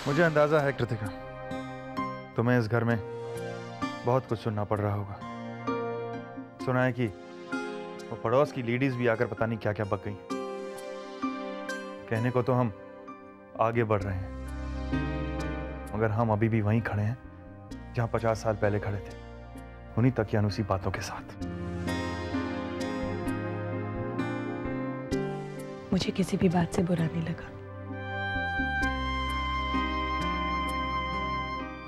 मुझे अंदाजा है कृतिका, तुम्हें इस घर में बहुत कुछ सुनना पड़ रहा होगा। सुना है कि वो पड़ोस की लेडीज भी आकर पता नहीं क्या क्या बक गई। कहने को तो हम आगे बढ़ रहे हैं, मगर हम अभी भी वहीं खड़े हैं जहां 50 साल पहले खड़े थे, उन्हीं तकियानुसी बातों के साथ। मुझे किसी भी बात से बुरा नहीं लगा।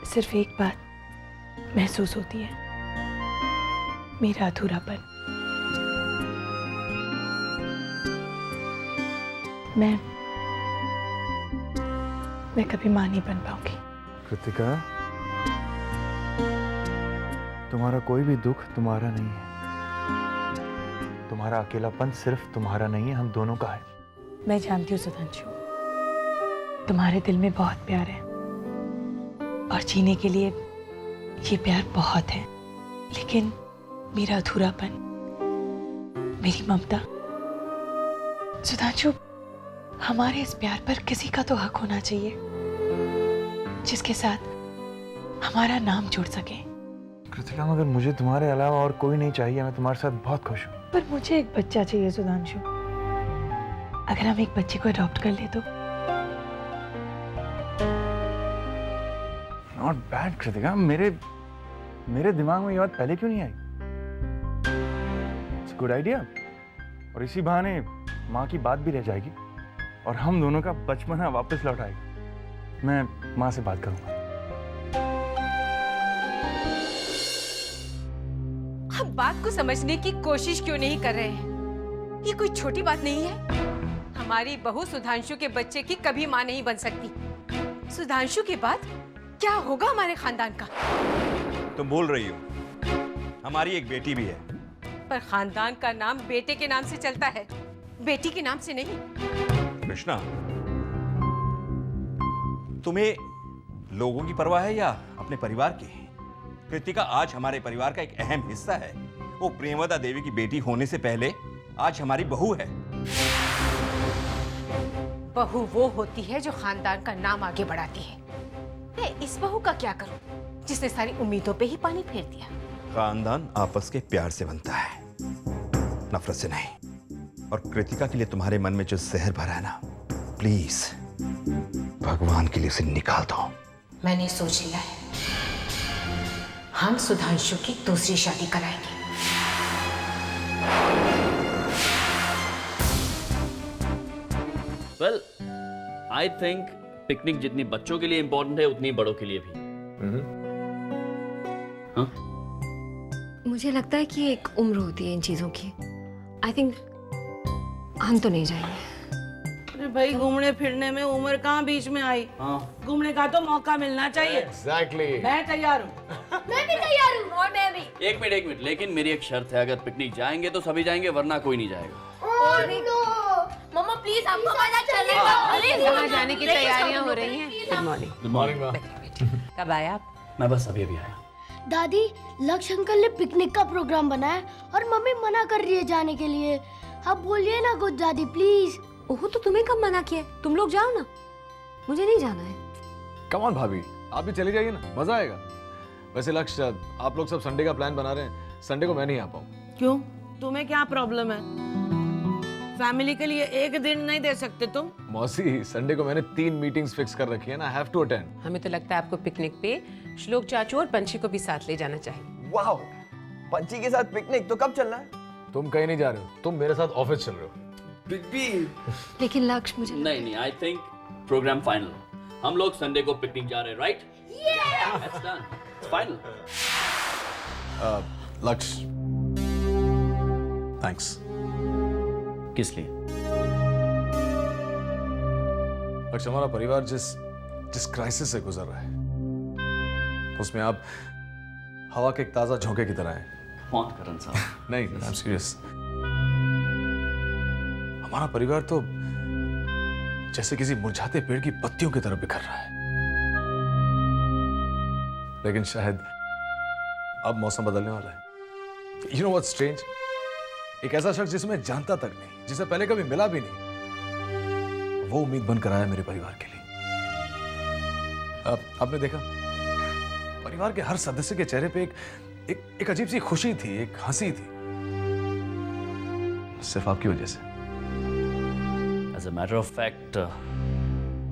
सिर्फ एक बात महसूस होती है, मेरा अधूरापन। मैं कभी मां नहीं बन पाऊंगी। कृतिका, तुम्हारा कोई भी दुख तुम्हारा नहीं है। तुम्हारा अकेलापन सिर्फ तुम्हारा नहीं है, हम दोनों का है। मैं जानती हूँ सुधांशु, तुम्हारे दिल में बहुत प्यार है और जीने के लिए ये प्यार बहुत है, लेकिन मेरा अधूरापन, मेरी ममता। सुधांशु, हमारे इस प्यार पर किसी का तो हक होना चाहिए, जिसके साथ हमारा नाम जुड़ सके। कृतिका, मगर मुझे तुम्हारे अलावा और कोई नहीं चाहिए। मैं तुम्हारे साथ बहुत खुश हूँ। पर मुझे एक बच्चा चाहिए सुधांशु। अगर हम एक बच्चे को अडॉप्ट कर ले तो? नॉट बैड कृतिका, मेरे दिमाग में ये बात पहले क्यों नहीं आई? It's good idea. और इसी बहाने माँ की बात भी रह जाएगी और हम दोनों का बचपना वापस लौट आएगा। मैं माँ से बात करूंगा। हम बात को समझने की कोशिश क्यों नहीं कर रहे हैं? ये कोई छोटी बात नहीं है। हमारी बहू सुधांशु के बच्चे की कभी मां नहीं बन सकती। सुधांशु के बाद क्या होगा हमारे खानदान का? तुम बोल रही हो, हमारी एक बेटी भी है। पर खानदान का नाम बेटे के नाम से चलता है, बेटी के नाम से नहीं। कृष्णा, तुम्हें लोगों की परवाह है या अपने परिवार की? कृतिका आज हमारे परिवार का एक अहम हिस्सा है। वो प्रेमवदा देवी की बेटी होने से पहले आज हमारी बहू है। बहू वो होती है जो खानदान का नाम आगे बढ़ाती है। मैं इस बहू का क्या करूं जिसने सारी उम्मीदों पे ही पानी फेर दिया? खानदान आपस के प्यार से बनता है, नफरत से नहीं। और कृतिका के लिए तुम्हारे मन में जो जहर भरा है ना, प्लीज भगवान के लिए उसे निकाल दो। मैंने सोच लिया है, हम सुधांशु की दूसरी शादी कराएंगे। वेल, आई थिंक पिकनिक जितनी बच्चों के लिए इंपॉर्टेंट है उतनी बड़ों के लिए भी। हाँ? मुझे लगता है कि एक उम्र होती है इन चीजों की। आई थिंक हम तो नहीं जाएंगे। अरे भाई, घूमने फिरने में उम्र कहाँ बीच में आई? हाँ। घूमने का तो मौका मिलना चाहिए। Exactly. मैं तैयार हूँ। मैं भी तैयार हूँ। और मैं भी। एक मिनट, लेकिन मेरी एक शर्त है, अगर पिकनिक जाएंगे तो सभी जाएंगे, वरना कोई नहीं जाएगा। मम्मा प्लीज, हमको पता चलेगा। कहाँ जाने की तैयारियां हो रही हैं? Good morning. Good morning. कब आए आप? मैं बस अभी आया। दादी, लक्ष्य अंकल ने पिकनिक का प्रोग्राम बनाया और मम्मी मना कर रही है जाने के लिए। अब बोलिए ना कुछ दादी, प्लीज। ओहो, तो तुम्हें कब मना किया? तुम लोग जाओ ना, मुझे नहीं जाना है। कम ऑन भाभी, आप भी चली जाइए ना, मजा आएगा। वैसे लक्ष्य, आप लोग सब संडे का प्लान बना रहे हैं, संडे को मैं नहीं आ पाऊँ। क्यों? तुम्हें क्या प्रॉब्लम है? फैमिली के लिए एक दिन नहीं दे सकते तुम? मौसी, संडे को मैंने 3 मीटिंग्स फिक्स कर रखी है ना, हैव टू अटेंड। हमें तो लगता है आपको पिकनिक पे श्लोक चाचू और पंछी को भी साथ ले जाना चाहिए। वाह, पंछी के साथ पिकनिक? तो कब चलना है? तुम कहीं नहीं जा रहे हो, तुम मेरे साथ ऑफिस चल रहे हो। लेकिन लक्ष्य, मुझे नहीं, आई थिंक प्रोग्राम फाइनल। हम लोग संडे को पिकनिक जा रहे हैं, right? That's done. It's final. लक्ष्य, थैंक्स। किस लिए? लक्ष्य, हमारा परिवार जिस क्राइसिस से गुजर रहा है, उसमें आप हवा के एक ताजा झोंके की तरह हैं। कौन करण साहब? नहीं, आई एम सीरियस। हमारा परिवार तो जैसे किसी मुरझाते पेड़ की पत्तियों की तरह बिखर रहा है। लेकिन शायद अब मौसम बदलने वाला है। You know what's strange? एक ऐसा शख्स जिसे मैं जानता तक नहीं, जिसे पहले कभी मिला भी नहीं, वो उम्मीद बनकर आया मेरे परिवार के लिए। आपने देखा परिवार के हर सदस्य के चेहरे पे एक अजीब सी खुशी थी, एक हंसी थी, सिर्फ आपकी वजह से। As a matter of fact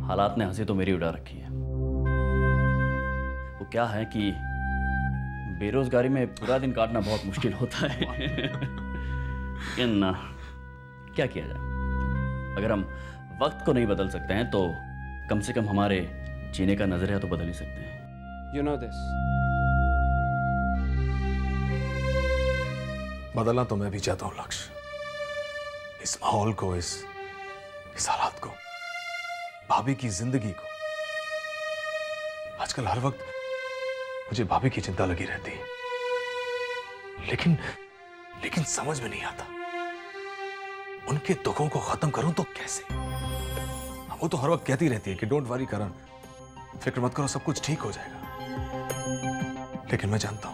हालात ने हंसी तो मेरी उड़ा रखी है। वो क्या है कि बेरोजगारी में पूरा दिन काटना बहुत मुश्किल होता है। लेकिन क्या किया जाए, अगर हम वक्त को नहीं बदल सकते हैं तो कम से कम हमारे जीने का नजरिया तो बदल ही सकते हैं। You know this. बदलना तो मैं भी चाहता हूं लक्ष्य, इस माहौल को, इस हालात को, भाभी की जिंदगी को। आजकल हर वक्त मुझे भाभी की चिंता लगी रहती है, लेकिन समझ में नहीं आता उनके दुखों को खत्म करूं तो कैसे। वो तो हर वक्त कहती रहती है कि डोंट वरी करण, फिक्र मत करो, सब कुछ ठीक हो जाएगा। लेकिन मैं जानता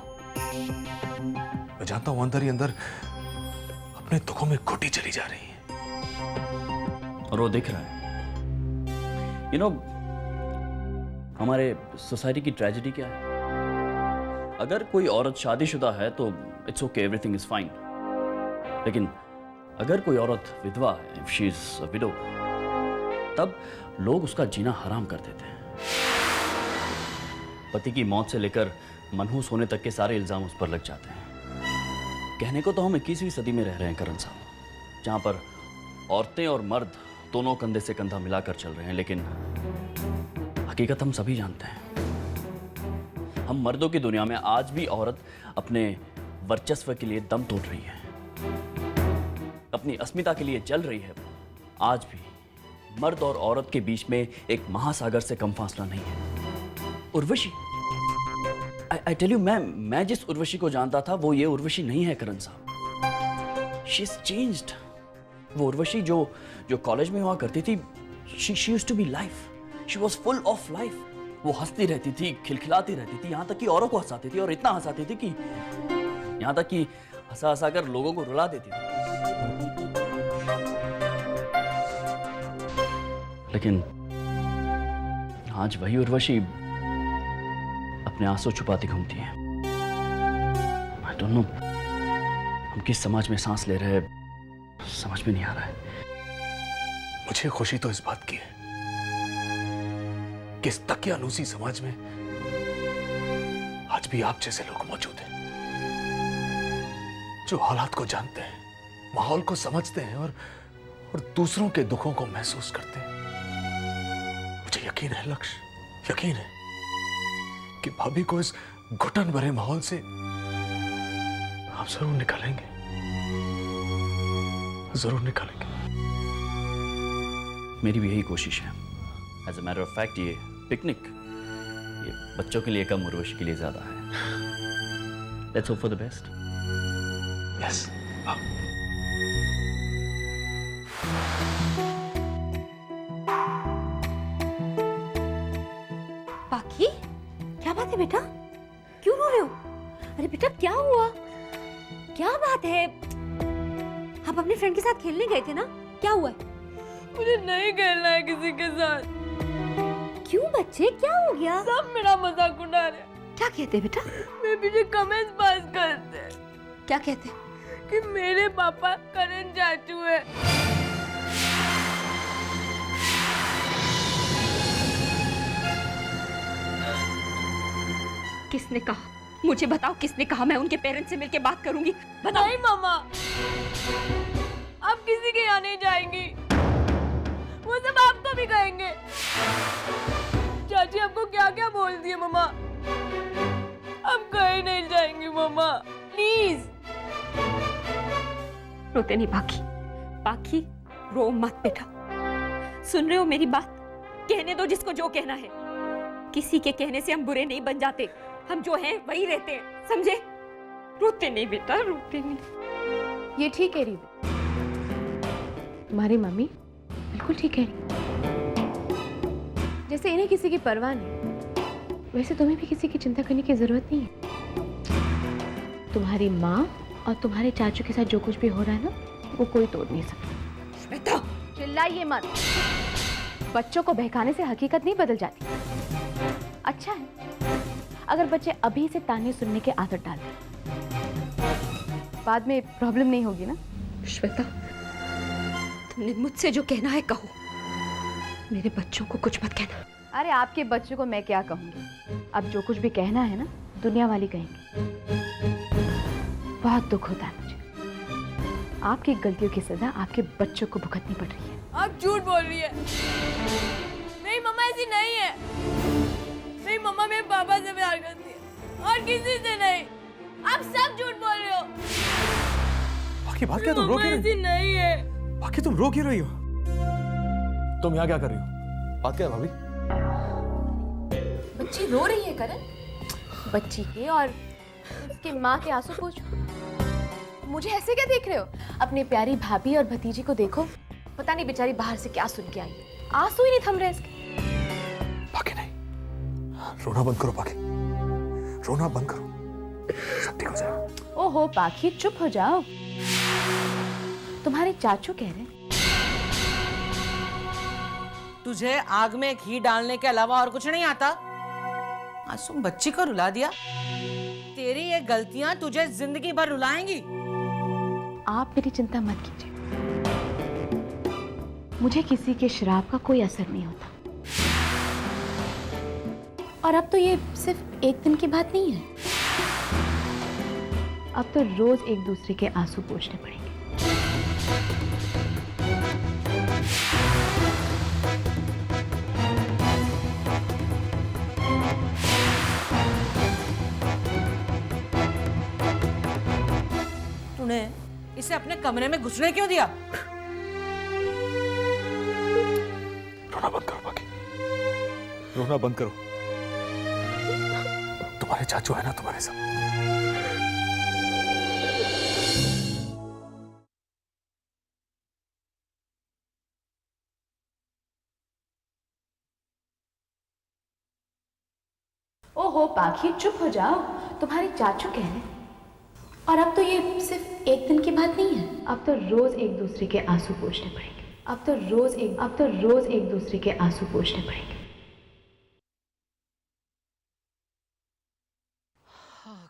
हूं अंदर ही अंदर अपने दुखों में घुटी चली जा रही है। और वो दिख रहा है। यू नो, हमारे सोसाइटी की ट्रेजेडी क्या है? अगर कोई औरत शादीशुदा है तो it's okay, everything is fine. लेकिन अगर कोई औरत विधवा है, if she is a window, तब लोग उसका जीना हराम कर देते हैं। पति की मौत से लेकर मनहूस होने तक के सारे इल्जाम उस पर लग जाते हैं। कहने को तो हम 21वीं सदी में रह रहे हैं करण साहब, जहां पर औरतें और मर्द दोनों कंधे से कंधा मिलाकर चल रहे हैं, लेकिन हकीकत हम सभी जानते हैं। हम मर्दों की दुनिया में आज भी औरत अपने वर्चस्व के लिए दम तोड़ रही है, अपनी अस्मिता के लिए चल रही है। आज भी मर्द और औरत के बीच में एक महासागर से कम फासला नहीं है। उर्वशी, आई टेल यू, मैं जिस उर्वशी को जानता था वो ये उर्वशी नहीं है करण साहब। She is changed. वो उर्वशी जो कॉलेज में हुआ करती थी, she used to be life, she was full of life. वो हंसती रहती थी, खिलखिलाती रहती थी, यहाँ तक कि औरों को हंसाती थी, और इतना हंसाती थी कि यहाँ तक कि हंसा हंसा कर लोगों को रुला देती थी। लेकिन आज वही उर्वशी अपने आंसू छुपाती घूमती है। आई डोंट नो हम किस समाज में सांस ले रहे हैं, समझ में नहीं आ रहा है। मुझे खुशी तो इस बात की है कि इस तकियानूसी समाज में आज भी आप जैसे लोग मौजूद हैं, जो हालात को जानते हैं, माहौल को समझते हैं और दूसरों के दुखों को महसूस करते हैं। मुझे यकीन है लक्ष्य, यकीन है कि भाभी को इस घुटन भरे माहौल से आप जरूर निकालेंगे, जरूर निकालेंगे। मेरी भी यही कोशिश है। As a matter of fact ये पिकनिक ये बच्चों के लिए कम, उर्वशी के लिए ज्यादा है। Let's hope for the best. Yes. पाखी, क्या बात है बेटा? क्यों रो रहे हो? अरे बेटा क्या हुआ? क्या बात है? आप अपने फ्रेंड के साथ खेलने गए थे ना? क्या हुआ है? मुझे नहीं खेलना है किसी के साथ। क्यों बच्चे, क्या हो गया? सब मेरा मजाक उड़ा रहे। क्या कहते बेटा? मेरे पीछे कमेंट्स पास करते। क्या कहते? कि मेरे पापा करण चाचू है। किसने कहा? मुझे बताओ, किसने कहा? मैं उनके पेरेंट्स से मिलके बात करूंगी। बताओ। नहीं मामा, आप किसी के यहाँ नहीं जाएंगी, वो सब आपको भी कहेंगे। चाची आपको क्या क्या बोल दिए मामा, आप कहीं नहीं जाएंगी मामा, प्लीज। रोते नहीं पाखी, पाखी रो मत बेटा। सुन रहे हो मेरी बात? कहने दो जिसको जो कहना है। किसी के कहने से हम बुरे नहीं बन जाते, हम जो हैं वही रहते हैं, समझे? रोते नहीं बेटा, रोते नहीं। ये ठीक कह रही है तुम्हारी मम्मी, बिल्कुल ठीक कह रही। जैसे इन्हें किसी की परवाह नहीं, वैसे तुम्हें भी किसी की चिंता करने की जरूरत नहीं है। तुम्हारी माँ और तुम्हारे चाचू के साथ जो कुछ भी हो रहा है ना, वो कोई तोड़ नहीं सकता। श्वेता, चिल्लाइए मत। बच्चों को बहकाने से हकीकत नहीं बदल जाती। अच्छा है अगर बच्चे अभी से ताने सुनने की आदत डाल दें, बाद में प्रॉब्लम नहीं होगी ना। श्वेता, तुमने मुझसे जो कहना है कहो, मेरे बच्चों को कुछ मत कहना। अरे आपके बच्चों को मैं क्या कहूँगी, अब जो कुछ भी कहना है ना दुनिया वाली कहेंगे। बहुत दुख होता है मुझे, आपकी गलतियों की सजा आपके बच्चों को भुगतनी पड़ रही है। आप झूठ बोल रही है, मेरी मम्मा ऐसी नहीं है। मेरी मम्मा मेरे पापा से प्यार करती है और किसी से नहीं। आप सब झूठ बोल रहे हो। बाकी बात क्या, तुम रो क्यों रही हो? नहीं है। बाकी तुम रो क्यों रही हो? तुम यहाँ क्या कर रही हो? बात क्या है भाभी? बच्ची रो रही है करण, बच्ची के और उसकी माँ के आंसू पूछो। मुझे ऐसे क्या देख रहे हो? अपनी प्यारी भाभी और भतीजी को देखो, पता नहीं बेचारी बाहर से क्या सुन के आई, आंसू ही नहीं थम रहे इसके। बाकी नहीं, रोना बंद करो बाकी, रोना बंद करो, सब ठीक हो जाएगा। ओहो पाखी चुप हो जाओ, तुम्हारे चाचू कह रहे हैं। तुझे आग में घी डालने के अलावा और कुछ नहीं आता? मासूम बच्ची को रुला दिया। तेरी ये गलतियां तुझे जिंदगी भर रुलाएंगी। आप मेरी चिंता मत कीजिए, मुझे किसी के श्राप का कोई असर नहीं होता। और अब तो ये सिर्फ एक दिन की बात नहीं है, अब तो रोज एक दूसरे के आंसू पोंछने पड़ेंगे। तूने इसे अपने कमरे में घुसने क्यों दिया? रोना बंद करो बाकी, रोना बंद करो। तुम्हारे चाचू है ना तुम्हारे साथ। ओहो पाखी चुप हो जाओ, तुम्हारे चाचू कह रहे हैं। और अब तो ये सिर्फ एक दिन की बात नहीं है, अब तो रोज एक दूसरे के आंसू पोंछने पड़ेंगे। अब तो रोज एक दूसरे के आंसू पोंछने पड़ेंगे।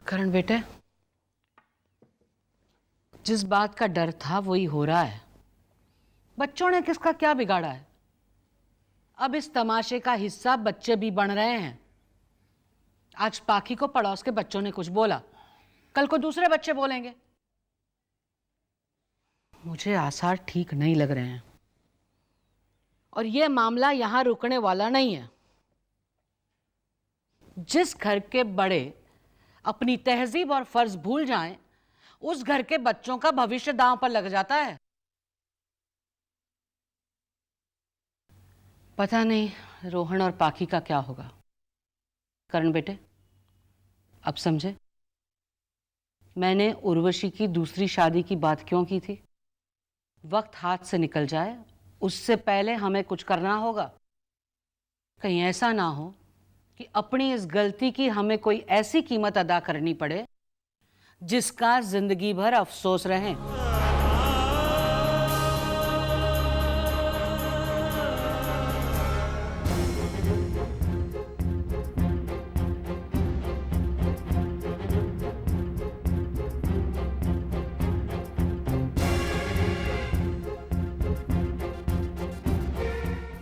करण बेटे, जिस बात का डर था वही हो रहा है। बच्चों ने किसका क्या बिगाड़ा है? अब इस तमाशे का हिस्सा बच्चे भी बन रहे हैं। आज पाखी को पड़ोस के बच्चों ने कुछ बोला, कल को दूसरे बच्चे बोलेंगे। मुझे आसार ठीक नहीं लग रहे हैं और यह मामला यहां रुकने वाला नहीं है। जिस घर के बड़े अपनी तहजीब और फर्ज भूल जाएं, उस घर के बच्चों का भविष्य दांव पर लग जाता है। पता नहीं रोहन और पाखी का क्या होगा। करण बेटे, अब समझे मैंने उर्वशी की दूसरी शादी की बात क्यों की थी? वक्त हाथ से निकल जाए उससे पहले हमें कुछ करना होगा। कहीं ऐसा ना हो कि अपनी इस गलती की हमें कोई ऐसी कीमत अदा करनी पड़े जिसका जिंदगी भर अफसोस रहे।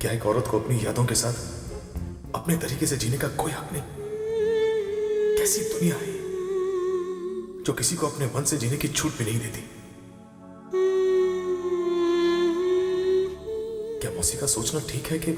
क्या एक औरत को अपनी यादों के साथ अपने तरीके से जीने का कोई हक नहीं? कैसी दुनिया है जो किसी को अपने मन से जीने की छूट भी नहीं देती? क्या मौसी का सोचना ठीक है कि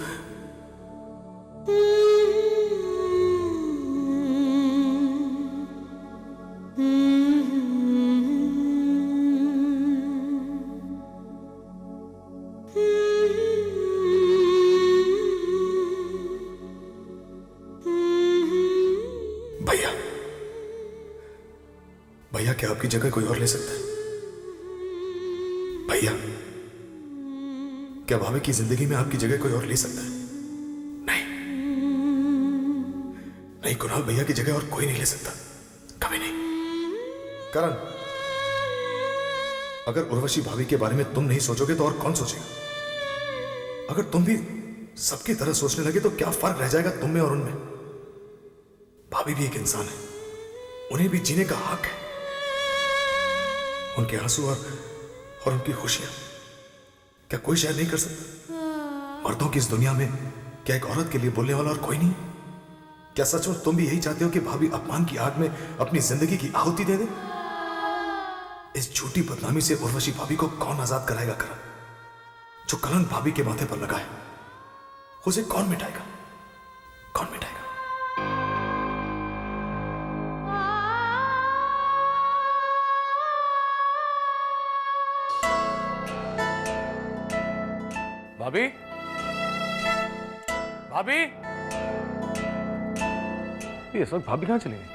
भैया क्या आपकी जगह कोई और ले सकता है? भैया क्या भाभी की जिंदगी में आपकी जगह कोई और ले सकता है? नहीं नहीं, कुणाल भैया की जगह और कोई नहीं ले सकता, कभी नहीं। करण, अगर उर्वशी भाभी के बारे में तुम नहीं सोचोगे तो और कौन सोचेगा? अगर तुम भी सबकी तरह सोचने लगे तो क्या फर्क रह जाएगा तुम में और उनमें? भाभी भी एक इंसान है, उन्हें भी जीने का हक है। उनके आंसू और उनकी खुशियां क्या कोई शेयर नहीं कर सकता? मर्दों की इस दुनिया में क्या एक औरत के लिए बोलने वाला और कोई नहीं? क्या सचमुच तुम भी यही चाहते हो कि भाभी अपमान की आग में अपनी जिंदगी की आहुति दे दे? इस झूठी बदनामी से उर्वशी भाभी को कौन आजाद कराएगा? करण, जो कलंक भाभी के माथे पर लगा है उसे कौन मिटाएगा? कौन मिटाएगा? भाभी, भाभी, इस वक्त भाभी कहां चली गई?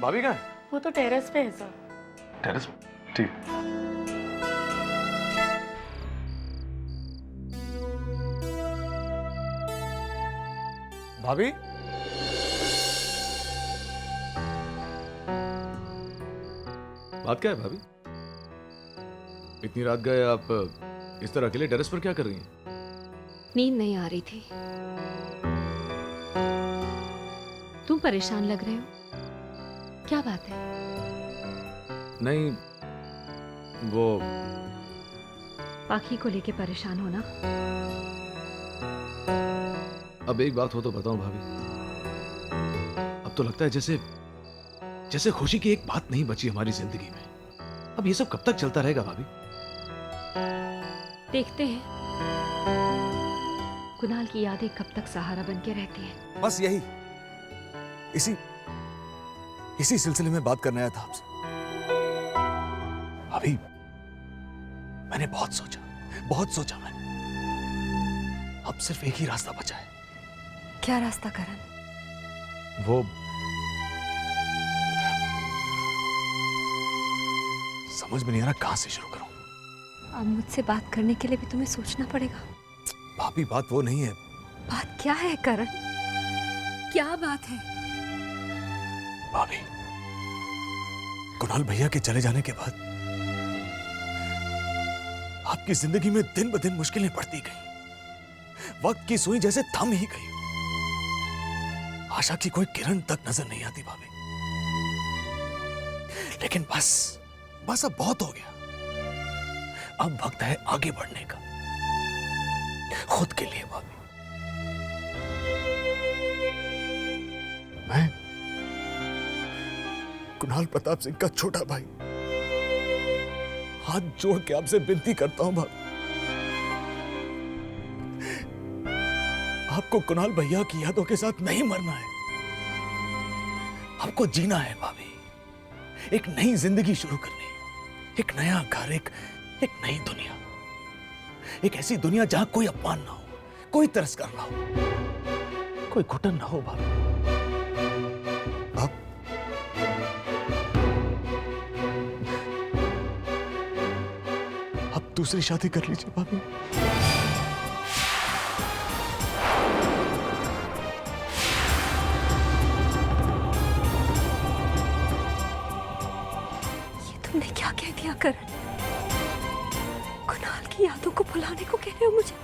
भाभी कहां है? वो तो टेरेस पे है सर। टेरेस पे? ठीक। भाभी, बात क्या है भाभी? इतनी रात गए आप इस तरह अकेले टेरेस पर क्या कर रही हैं? नींद नहीं आ रही थी। तुम परेशान लग रहे हो, क्या बात है? नहीं, वो पाखी को लेके परेशान हो ना? अब एक बात हो तो बताओ भाभी। अब तो लगता है जैसे खुशी की एक बात नहीं बची हमारी जिंदगी में। अब ये सब कब तक चलता रहेगा भाभी? देखते हैं कुणाल की यादें कब तक सहारा बन के रहती हैं। बस यही, इसी सिलसिले में बात करना आया था आपसे। भाभी, मैंने बहुत सोचा मैंने। अब सिर्फ एक ही रास्ता बचा है। क्या रास्ता करण? वो समझ में नहीं आ रहा कहां से शुरू करूं। अब मुझसे बात करने के लिए भी तुम्हें सोचना पड़ेगा। भाभी, बात वो नहीं है। बात क्या है करण? क्या बात है? भाभी, कुणाल भैया के चले जाने के बाद आपकी जिंदगी में दिन ब दिन मुश्किलें बढ़ती गई। वक्त की सुई जैसे थम ही गई। आशा की कोई किरण तक नजर नहीं आती भाभी। लेकिन बस अब बहुत हो गया। अब वक्त है आगे बढ़ने का, खुद के लिए भाभी। मैं कुणाल प्रताप सिंह का छोटा भाई हाथ जोड़ के आपसे विनती करता हूं भाभी। आपको कुणाल भैया की यादों के साथ नहीं मरना है, आपको जीना है भाभी। एक नई जिंदगी शुरू करनी है, एक नया घर, एक नई दुनिया, एक ऐसी दुनिया जहां कोई अपमान ना हो, कोई तिरस्कार ना हो, कोई घुटन ना हो भाभी। अब दूसरी शादी कर लीजिए भाभी। तुमने क्या कह दिया करण? कुणाल की यादों को भुलाने को कह रहे हो मुझे?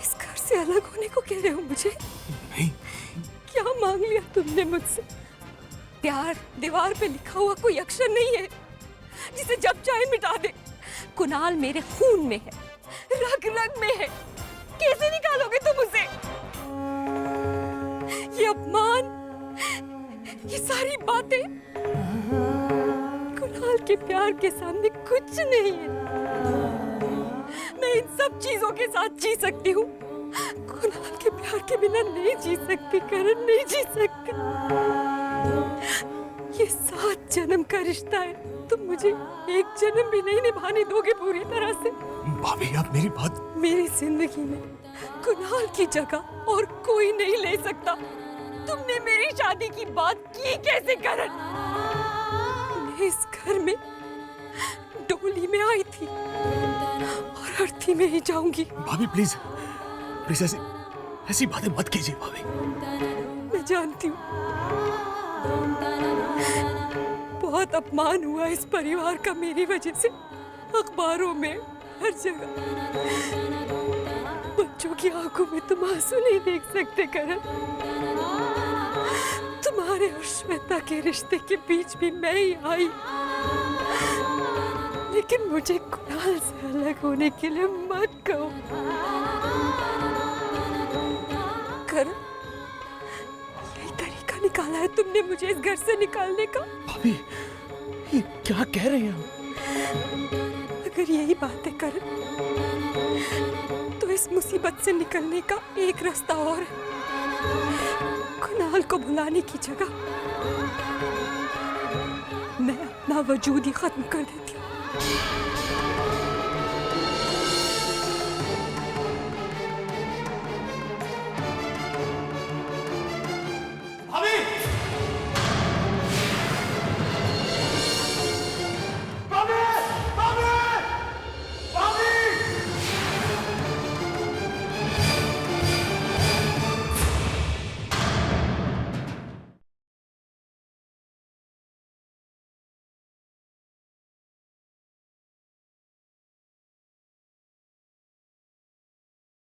इस घर से अलग होने को कह रहे हो मुझे? नहीं। क्या मांग लिया तुमने मुझसे? प्यार दीवार पे लिखा हुआ कोई अक्षर नहीं है जिसे जब चाहे मिटा दे। कुणाल मेरे खून में है, रग रग में है। कैसे निकालोगे तुम उसे? ये अपमान, ये सारी बातें कुणाल के प्यार के सामने कुछ नहीं है। मैं इन सब चीजों के साथ जी सकती हूँ, कुणाल के प्यार के बिना नहीं जी सकती करण, नहीं जी सकती। ये 7 जन्म का रिश्ता है, तुम मुझे एक जन्म भी नहीं निभाने दोगे पूरी तरह से? भाभी, आप मेरी बात। मेरी जिंदगी में कुणाल की जगह और कोई नहीं ले सकता। तुमने मेरी शादी की बात की कैसे करण? मैं इस घर में डोली में आई थी और अर्थी में ही जाऊंगी। भाभी प्लीज ऐसी बातें मत कीजिए भाभी। मैं जानती हूँ बहुत अपमान हुआ इस परिवार का मेरी वजह से, अखबारों में हर जगह। बच्चों की आंखों में तुम आंसू नहीं देख सकते करण। तुम्हारे और श्वेता के रिश्ते के बीच भी मैं ही आई, लेकिन मुझे कुणाल से अलग होने के लिए मत कहो। करण, यही तरीका निकाला है तुमने मुझे इस घर से निकालने का? भाभी, ये क्या कह रहे हैं आप? अगर यही बात है करण, तो इस मुसीबत से निकलने का एक रास्ता और है। कुणाल को भुलाने की जगह मैं अपना वजूद ही खत्म कर देती हूँ।